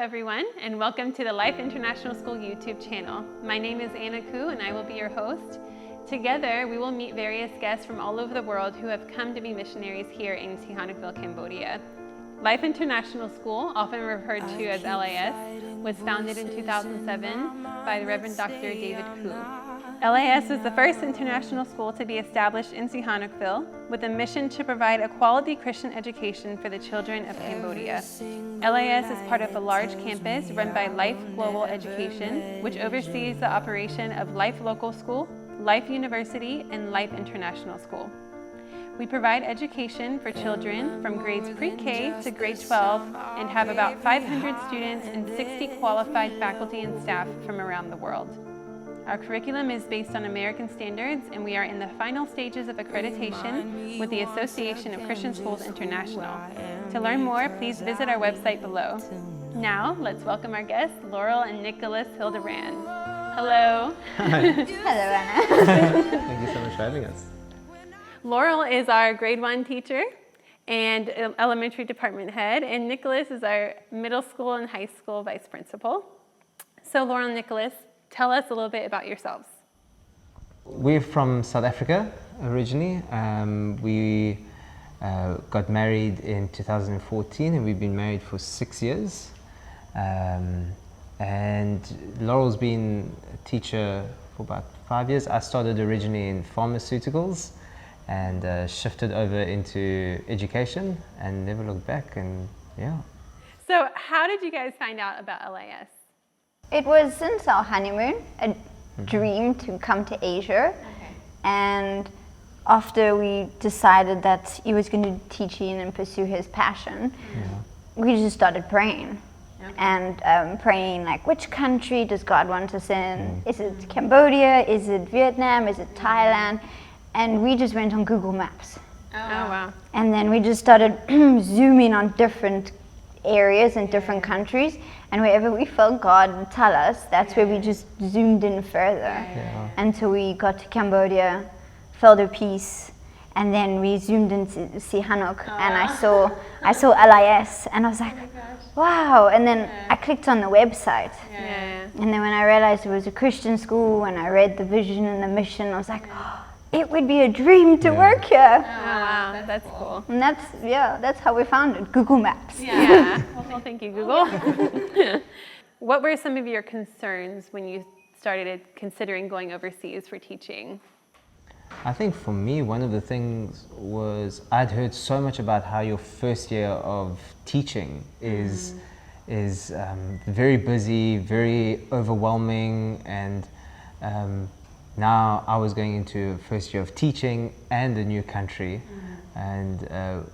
everyone, and welcome to the Life International School YouTube channel. My name is Anna Koo, and I will be your host. Together, we will meet various guests from all over the world who have come to be missionaries here in Sihanoukville, Cambodia. Life International School, often referred to as LIS, was founded in 2007 by the Reverend Dr. David Koo. LIS was the first international school to be established in Sihanoukville with a mission to provide a quality Christian education for the children of Cambodia. LIS is part of a large campus run by Life Global Education, which oversees the operation of Life Local School, Life University, and Life International School. We provide education for children from grades pre-K to grade 12 and have about 500 students and 60 qualified faculty and staff from around the world. Our curriculum is based on American standards, and we are in the final stages of accreditation with the Association of Christian Schools International. To learn more, please visit our website below. Now, let's welcome our guests, Laurel and Nicolas Hildebrandt. Hello. Hi. Hello, Anna. Thank you so much for having us. Laurel is our grade 1 teacher and elementary department head, and Nicolas is our middle school and high school vice principal. So Laurel and Nicolas, tell us a little bit about yourselves. We're from South Africa originally. We got married in 2014, and we've been married for 6 years. And Laurel's been a teacher for about 5 years. I started originally in pharmaceuticals and shifted over into education and never looked back, and yeah. So how did you guys find out about LIS? It was since our honeymoon, a dream to come to Asia. Okay. And after we decided that he was going to be teaching and pursue his passion, we just started praying. Okay. And praying like, which country does God want us in? Is it Cambodia? Is it Vietnam? Is it Thailand? And we just went on Google Maps. Oh, wow. And then we just started zooming on different areas and different countries, and wherever we felt God tell us, that's where we just zoomed in further until we got to Cambodia, felt a peace, and then we zoomed into Sihanouk, and I saw LIS, and I was like, wow. And then I clicked on the website, and then when I realized it was a Christian school, and I read the vision and the mission, I was like, oh, it would be a dream to work here. Oh, wow, that's cool. And that's how we found it, Google Maps. Yeah. Well, thank you, Google. What were some of your concerns when you started considering going overseas for teaching? I think for me, one of the things was I'd heard so much about how your first year of teaching is very busy, very overwhelming, and now I was going into first year of teaching and a new country, and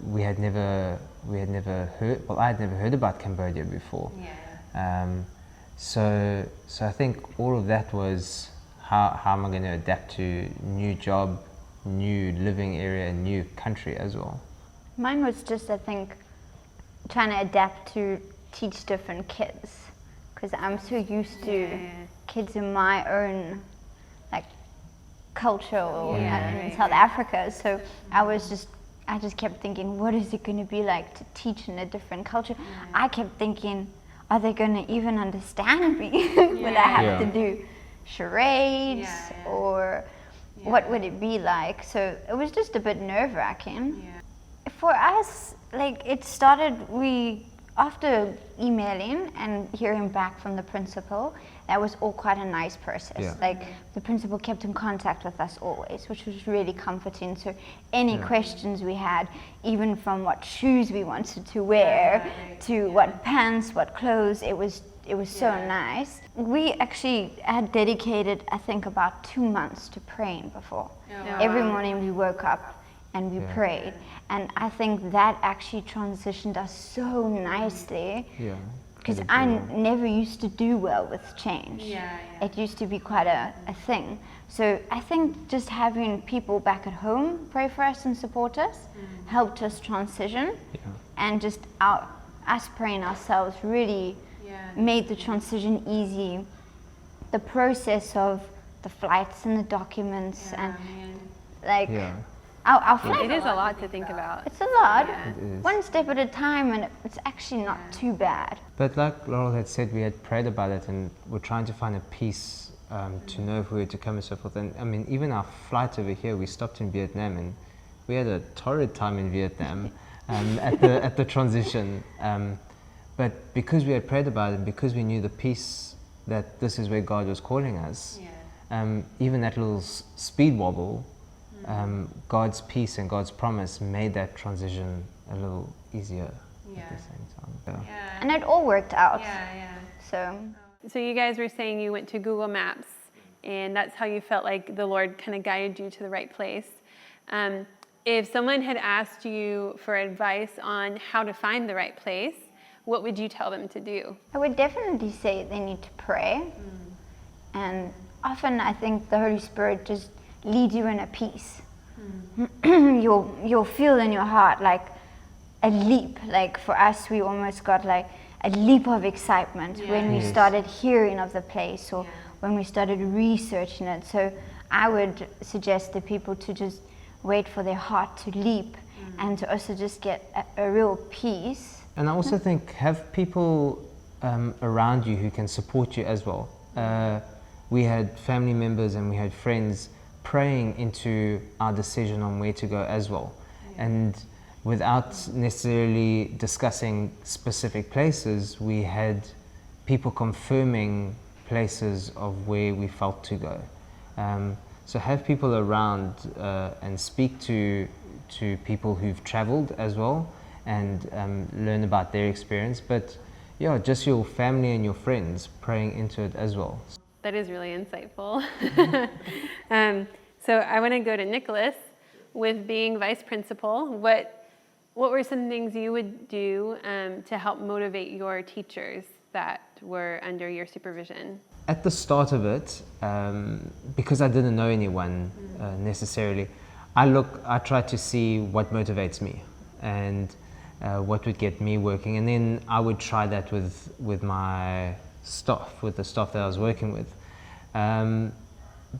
we had never heard. Well, I had never heard about Cambodia before. So I think all of that was how am I going to adapt to new job, new living area, new country as well. Mine was just, I think, trying to adapt to teach different kids, because I'm so used to kids in my own culture in South Africa. So I just kept thinking, what is it going to be like to teach in a different culture? I kept thinking, are they going to even understand me? Will I have to do charades or what would it be like? So it was just a bit nerve-wracking. For us, it started, after emailing and hearing back from the principal, that was all quite a nice process. The principal kept in contact with us always, which was really comforting. So any questions we had, even from what shoes we wanted to wear, to what pants, what clothes, it was so nice. We actually had dedicated, I think, about 2 months to praying before. Every morning we woke up and we prayed. And I think that actually transitioned us so nicely. Because I never used to do well with change. It used to be quite a thing. So I think just having people back at home pray for us and support us helped us transition. And just us praying ourselves really made the transition easy. The process of the flights and the documents and Our flat. It is a lot to think about. It's a lot. Yeah. It is. One step at a time, and it's actually not too bad. But like Laurel had said, we had prayed about it and we're trying to find a peace to know if we were to come and so forth. And I mean, even our flight over here, we stopped in Vietnam and we had a torrid time in Vietnam at the transition. But because we had prayed about it, because we knew the peace that this is where God was calling us, even that little speed wobble, God's peace and God's promise made that transition a little easier at the same time. Yeah. And it all worked out. Yeah. So So you guys were saying you went to Google Maps, and that's how you felt like the Lord kind of guided you to the right place. If someone had asked you for advice on how to find the right place, what would you tell them to do? I would definitely say they need to pray. And often I think the Holy Spirit just leads you in a peace. You'll feel in your heart like a leap. Like for us, we almost got like a leap of excitement when we started hearing of the place or when we started researching it. So I would suggest to people to just wait for their heart to leap and to also just get a real peace. And I also think have people around you who can support you as well. We had family members and we had friends praying into our decision on where to go as well. And without necessarily discussing specific places, we had people confirming places of where we felt to go. So have people around and speak to people who've traveled as well and learn about their experience. But yeah, just your family and your friends praying into it as well. That is really insightful. So I want to go to Nicholas. With being vice principal, what were some things you would do to help motivate your teachers that were under your supervision? At the start of it, because I didn't know anyone necessarily, I try to see what motivates me and what would get me working, and then I would try that with my staff, with the staff that I was working with.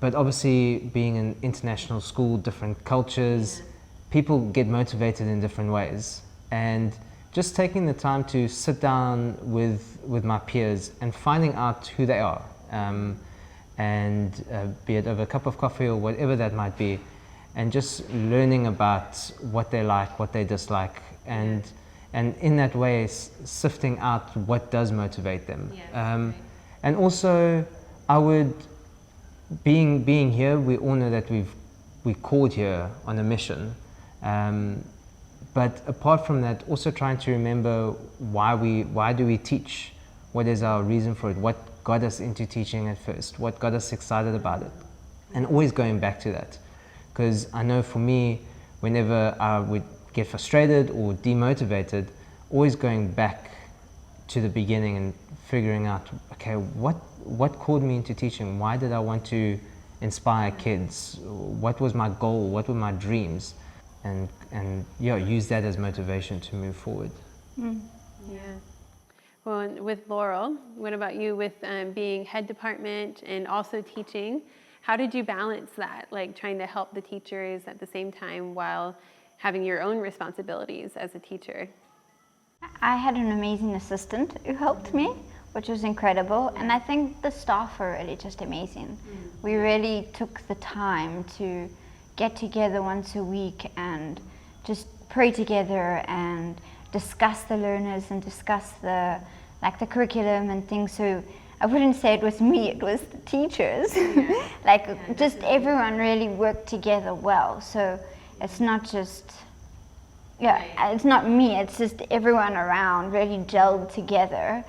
But obviously, being an international school, different cultures, people get motivated in different ways. And just taking the time to sit down with my peers and finding out who they are, and be it over a cup of coffee or whatever that might be, and just learning about what they like, what they dislike, and in that way sifting out what does motivate them. And also, I would, being here, we all know that we're called here on a mission. But apart from that, also trying to remember why do we teach? What is our reason for it? What got us into teaching at first? What got us excited about it? And always going back to that. Because I know for me, whenever I would get frustrated or demotivated, always going back to the beginning and figuring out, okay, what called me into teaching? Why did I want to inspire kids? What was my goal? What were my dreams? And yeah, use that as motivation to move forward. Yeah. Well, and with Laurel, what about you with being head department and also teaching? How did you balance that, like trying to help the teachers at the same time while having your own responsibilities as a teacher? I had an amazing assistant who helped me, which was incredible. And I think the staff are really just amazing. We really took the time to get together once a week and just pray together and discuss the learners and discuss the curriculum and things. So I wouldn't say it was me, it was the teachers. Just everyone really worked together well. So it's not just, it's not me, it's just everyone around really gelled together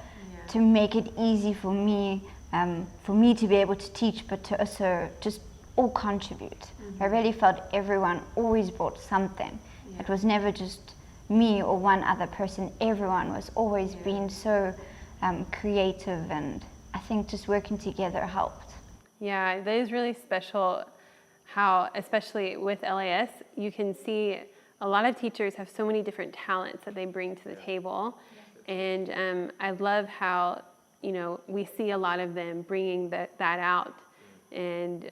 to make it easy for me to be able to teach, but to also just all contribute. I really felt everyone always brought something. It was never just me or one other person. Everyone was always being so creative, and I think just working together helped. Yeah, that is really special how, especially with LAS, you can see a lot of teachers have so many different talents that they bring to the table. And I love how, we see a lot of them bringing that out and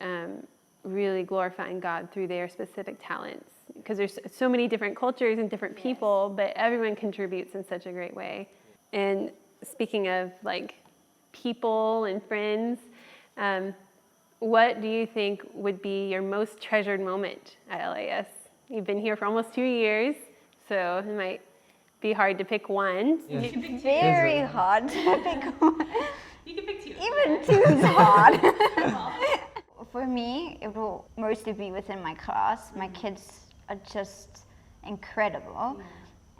really glorifying God through their specific talents. because there's so many different cultures and different people, but everyone contributes in such a great way. And speaking of like people and friends, what do you think would be your most treasured moment at LAS? You've been here for almost 2 years, so it might be hard to pick one. Yes. Very hard to pick one. You can pick two. Even two is hard. For me, it will mostly be within my class. My kids are just incredible.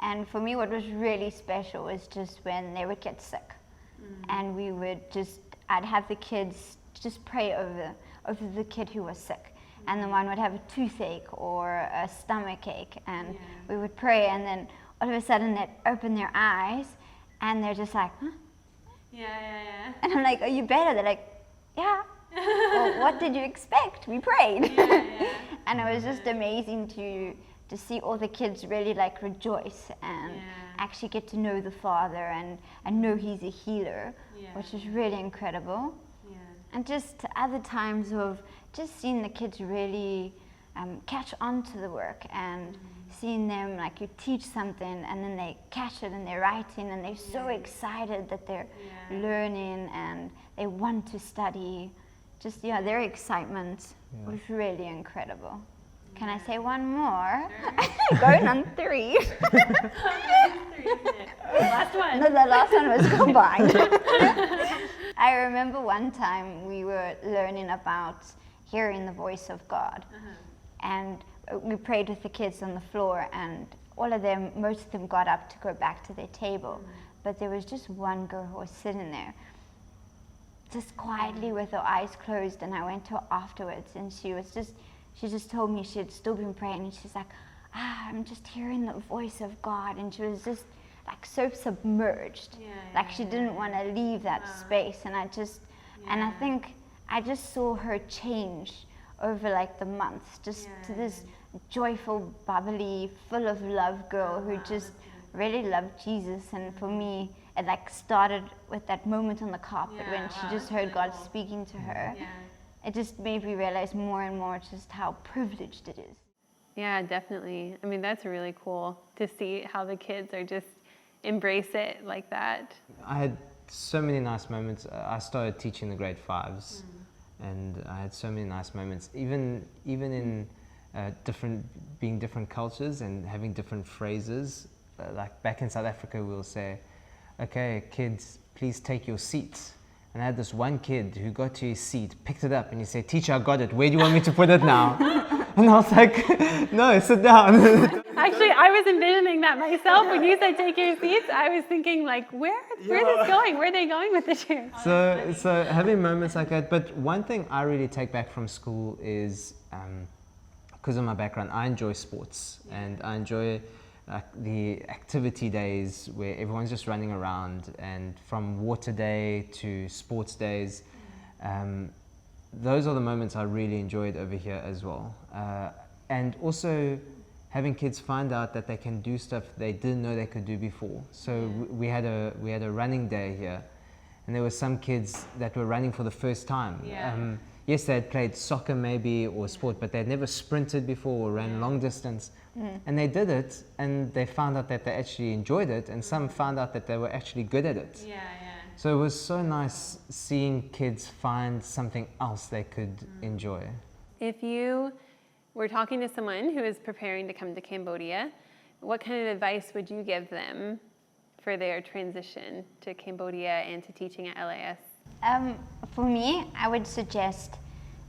And for me, what was really special was just when they would get sick. And we would I'd have the kids just pray over the kid who was sick. And the one would have a toothache or a stomach ache. And we would pray, and then all of a sudden they'd open their eyes and they're just like, huh? Yeah. And I'm like, are you better? They're like, yeah. Well, what did you expect? We prayed. And it was just amazing to see all the kids really like rejoice and actually get to know the Father and know He's a healer, which is really incredible. And just other times of just seeing the kids really catch on to the work and seeing them, like you teach something and then they catch it and they're writing and they're so excited that they're learning and they want to study. Just, their excitement was really incredible. Can I say one more? Sure. Going on 3. Last one. No, the last one was combined. I remember one time we were learning about hearing the voice of God. And we prayed with the kids on the floor, and most of them got up to go back to their table. But there was just one girl who was sitting there, just quietly with her eyes closed, and I went to her afterwards, and she just told me she had still been praying, and she's like, I'm just hearing the voice of God, and she was just like so submerged, like she didn't want to leave that space, and I think I just saw her change over like the months, just to this joyful, bubbly, full of love girl who just really loved Jesus. And for me, it like started with that moment on the carpet when she just heard God speaking to her. It just made me realize more and more just how privileged it is. Yeah, definitely. I mean, that's really cool to see how the kids are just embrace it like that. I had so many nice moments. I started teaching the grade 5s, and I had so many nice moments, even in different cultures and having different phrases. Like back in South Africa, we'll say, okay, kids, please take your seats. And I had this one kid who got to his seat, picked it up, and he said, teacher, I got it. Where do you want me to put it now? And I was like, no, sit down. Actually, I was envisioning that myself. When you said take your seats, I was thinking like, where's this going? Where are they going with the chair? So having moments like that. But one thing I really take back from school is, because of my background, I enjoy sports, and I enjoy the activity days where everyone's just running around, and from water day to sports days. Those are the moments I really enjoyed over here as well. And also having kids find out that they can do stuff they didn't know they could do before. So we had a running day here, and there were some kids that were running for the first time. Yes, they had played soccer maybe or sport, but they'd never sprinted before or ran long distance. And they did it, and they found out that they actually enjoyed it, and some found out that they were actually good at it. So it was so nice seeing kids find something else they could enjoy. If you were talking to someone who is preparing to come to Cambodia, what kind of advice would you give them for their transition to Cambodia and to teaching at LAS? For me, I would suggest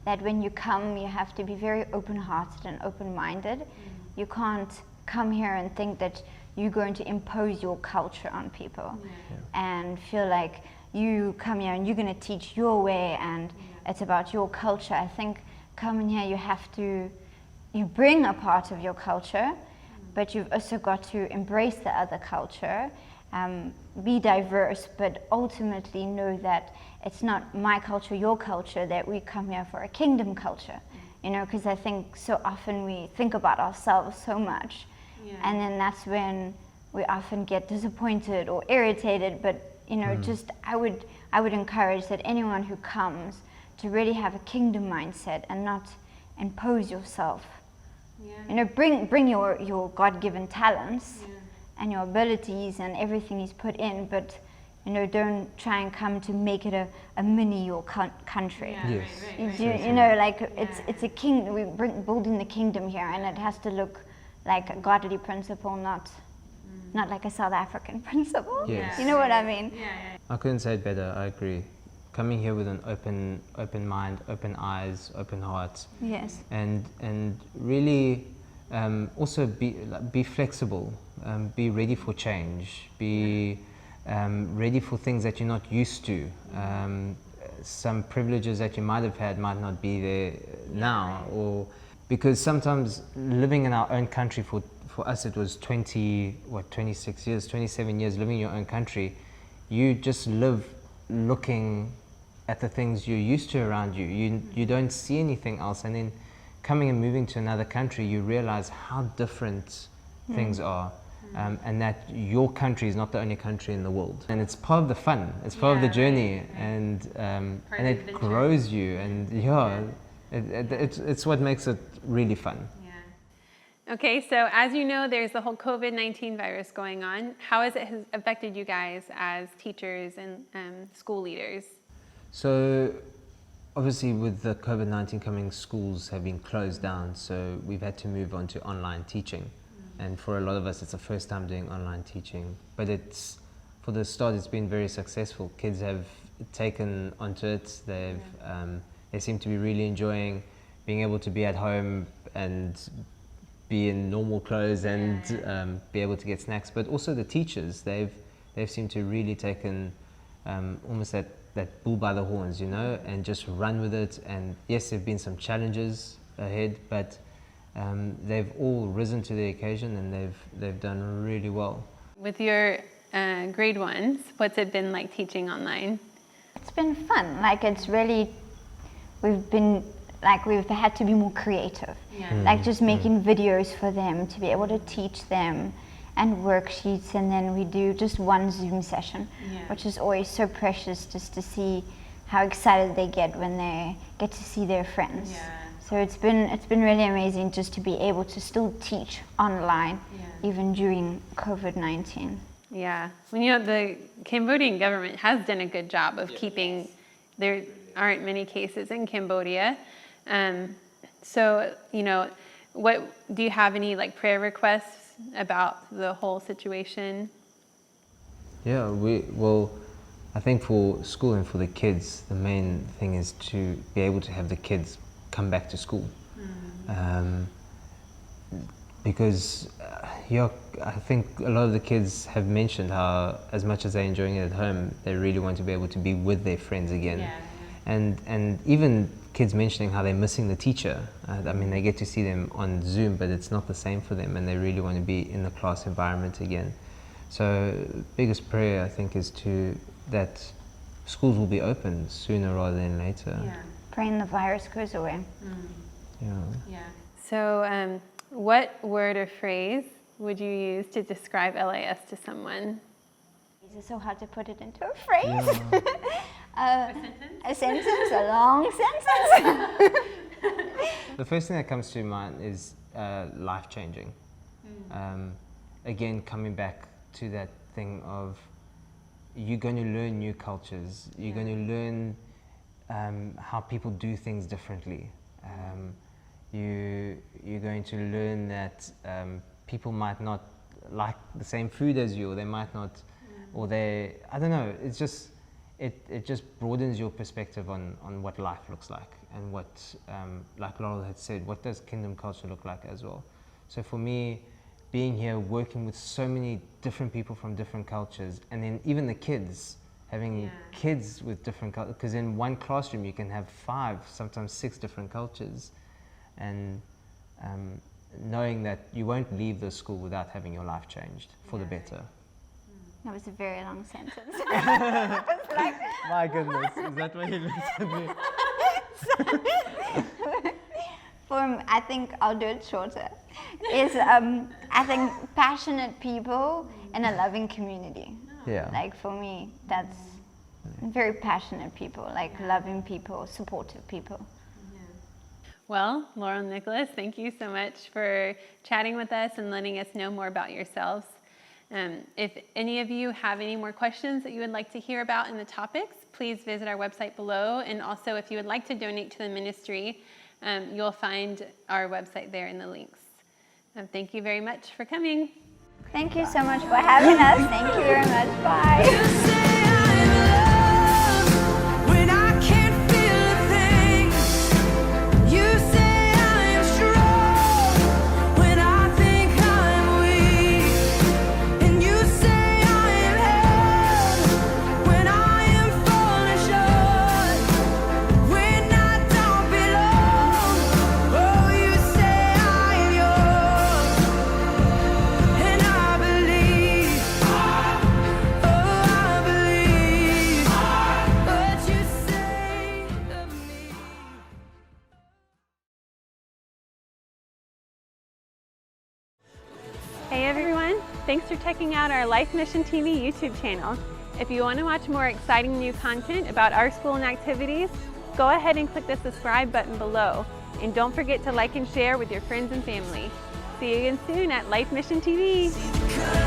that when you come, you have to be very open-hearted and open-minded. You can't come here and think that you're going to impose your culture on people and feel like you come here and you're going to teach your way and it's about your culture. I think coming here, you bring a part of your culture, but you've also got to embrace the other culture, be diverse, but ultimately know that it's not my culture, your culture, that we come here for a kingdom culture. Because I think so often we think about ourselves so much, and then that's when we often get disappointed or irritated. But just I would encourage that anyone who comes to really have a kingdom mindset and not impose yourself You know, bring your God-given talents and your abilities and everything He's put in, but you know, don't try and come to make it a mini your country. Yes. You know, like it's a king. We're building the kingdom here, and it has to look like a godly principle, not like a South African principle. Yes. You know what I mean? I couldn't say it better. I agree. Coming here with an open mind, open eyes, open heart, Yes. and really also be flexible, be ready for change, be ready for things that you're not used to. Some privileges that you might have had might not be there now, or because sometimes living in our own country, for us it was 26 years, 27 years living in your own country, you just live looking at the things you're used to around you. You don't see anything else, and then coming and moving to another country, you realize how different things are. And that your country is not the only country in the world, and it's part of the fun. It's part of the journey, and it grows you, and it's what makes it really fun. Okay, so as you know, there's the whole COVID-19 virus going on. How has it affected you guys as teachers and school leaders? So obviously with the COVID-19 coming, schools have been closed down, so we've had to move on to online teaching. And for a lot of us, it's the first time doing online teaching. But for the start, it's been very successful. Kids have taken onto it. They seem to be really enjoying being able to be at home and be in normal clothes and be able to get snacks. But also the teachers, they've seemed to really taken almost that bull by the horns, you know, and just run with it. And yes, there've been some challenges ahead, but they've all risen to the occasion, and they've done really well. With your grade ones, what's it been like teaching online? It's been fun. Like we've had to be more creative. Like just making videos for them to be able to teach them, and worksheets, and then we do just one Zoom session, which is always so precious, just to see how excited they get when they get to see their friends. So it's been really amazing just to be able to still teach online, even during COVID-19. Yeah, well, you know, the Cambodian government has done a good job of keeping. There aren't many cases in Cambodia, so you know, what do you have any like prayer requests about the whole situation? Yeah, I think for school and for the kids, the main thing is to be able to have the kids come back to school, because I think a lot of the kids have mentioned how, as much as they're enjoying it at home, they really want to be able to be with their friends again. And even kids mentioning how they're missing the teacher. I mean, they get to see them on Zoom, but it's not the same for them, and they really want to be in the class environment again. So biggest prayer, I think, is that schools will be open sooner rather than later. Praying the virus goes away. So what word or phrase would you use to describe LAS to someone? It's so hard to put it into a phrase. A sentence? A long sentence. The first thing that comes to mind is life-changing. Again, coming back to that thing of you're going to learn new cultures, you're going to learn how people do things differently. You're going to learn that people might not like the same food as you, or they might not, or I don't know, it's just, it just broadens your perspective on what life looks like, and what, like Laurel had said, what does kingdom culture look like as well. So for me, being here, working with so many different people from different cultures, and then even the kids, having kids with different cultures, because in one classroom you can have 5, sometimes 6 different cultures, and knowing that you won't leave the school without having your life changed for the better. That was a very long sentence. My goodness, is that why you looked at me? I think I'll do it shorter. I think passionate people in a loving community. Like for me, that's very passionate people, like loving people, supportive people. Well, Laurel and Nicholas, thank you so much for chatting with us and letting us know more about yourselves. If any of you have any more questions that you would like to hear about in the topics, please visit our website below. And also, if you would like to donate to the ministry, you'll find our website there in the links. Thank you very much for coming. Thank you so much for having us. Thank you very much. Bye. Hey everyone, thanks for checking out our Life Mission TV YouTube channel. If you want to watch more exciting new content about our school and activities, go ahead and click the subscribe button below. And don't forget to like and share with your friends and family. See you again soon at Life Mission TV.